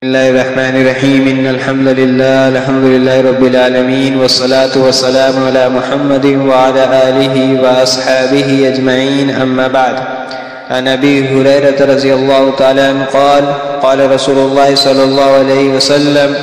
بسم الله الرحمن الرحيم إن الحمد لله رب العالمين والصلاة والسلام على محمد وعلى آله وأصحابه أجمعين أما بعد. عن أبي هريرة رضي الله تعالى عنه قال رسول الله صلى الله عليه وسلم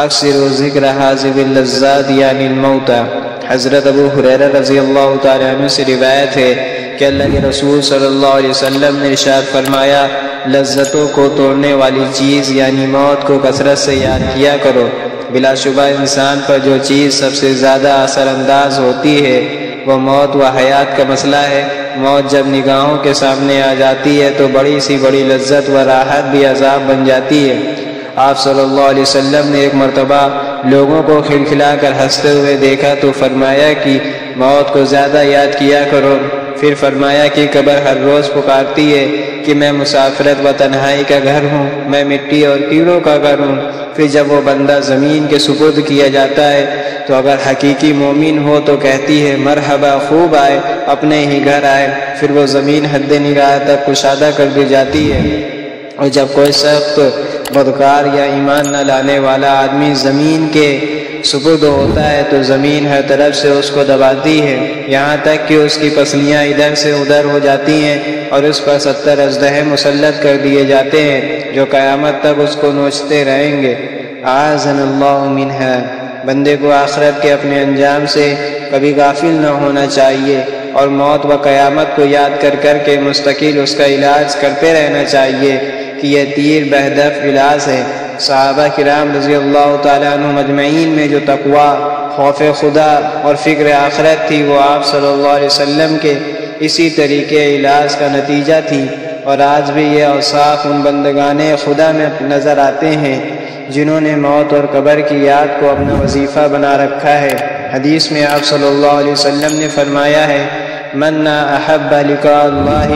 أكثروا ذكر هذه اللذات يعني الموتى. حضرت ابو ہریرہ رضی اللہ تعالیٰ عنہ سے روایت ہے کہ اللہ کے رسول صلی اللہ علیہ وسلم نے ارشاد فرمایا، لذتوں کو توڑنے والی چیز یعنی موت کو کثرت سے یاد کیا کرو۔ بلا شبہ انسان پر جو چیز سب سے زیادہ اثر انداز ہوتی ہے وہ موت و حیات کا مسئلہ ہے۔ موت جب نگاہوں کے سامنے آ جاتی ہے تو بڑی سی بڑی لذت و راحت بھی عذاب بن جاتی ہے۔ آپ صلی اللہ علیہ وسلم نے ایک مرتبہ لوگوں کو کھلکھلا کر ہنستے ہوئے دیکھا تو فرمایا کہ موت کو زیادہ یاد کیا کرو۔ پھر فرمایا کہ قبر ہر روز پکارتی ہے کہ میں مسافرت و تنہائی کا گھر ہوں، میں مٹی اور کیڑوں کا گھر ہوں۔ پھر جب وہ بندہ زمین کے سپرد کیا جاتا ہے تو اگر حقیقی مومن ہو تو کہتی ہے مرحبا، خوب آئے، اپنے ہی گھر آئے۔ پھر وہ زمین حد نگاہ تک کشادہ کر دی جاتی ہے، اور جب کوئی سخت بدکار یا ایمان نہ لانے والا آدمی زمین کے سپرد ہوتا ہے تو زمین ہر طرف سے اس کو دباتی ہے، یہاں تک کہ اس کی پسلیاں ادھر سے ادھر ہو جاتی ہیں اور اس پر 70 اژدہے مسلط کر دیے جاتے ہیں جو قیامت تک اس کو نوچتے رہیں گے۔ اعاذنا اللہ منہا۔ بندے کو آخرت کے اپنے انجام سے کبھی غافل نہ ہونا چاہیے اور موت و قیامت کو یاد کر کر کے مستقل اس کا علاج کرتے رہنا چاہیے کہ یہ تیر بہدف علاج ہے۔ صحابہ کرام رضی اللہ تعالیٰ عنہ مجمعین میں جو تقوی، خوف خدا اور فکر آخرت تھی وہ آپ صلی اللہ علیہ وسلم کے اسی طریقے علاج کا نتیجہ تھی، اور آج بھی یہ اوصاف ان بندگان خدا میں نظر آتے ہیں جنہوں نے موت اور قبر کی یاد کو اپنا وظیفہ بنا رکھا ہے۔ حدیث میں آپ صلی اللہ علیہ وسلم نے فرمایا ہے، من احب لقاء اللہ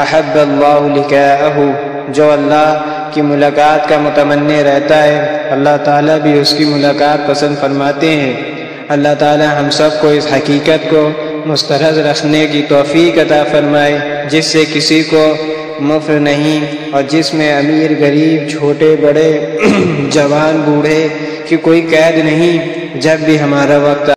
احب اللہ لقاءہ۔ جو اللہ کی ملاقات کا متمنی رہتا ہے اللہ تعالیٰ بھی اس کی ملاقات پسند فرماتے ہیں۔ اللہ تعالیٰ ہم سب کو اس حقیقت کو مستحض رکھنے کی توفیق عطا فرمائے جس سے کسی کو مفر نہیں، اور جس میں امیر غریب، چھوٹے بڑے، جوان بوڑھے کی کوئی قید نہیں۔ جب بھی ہمارا وقت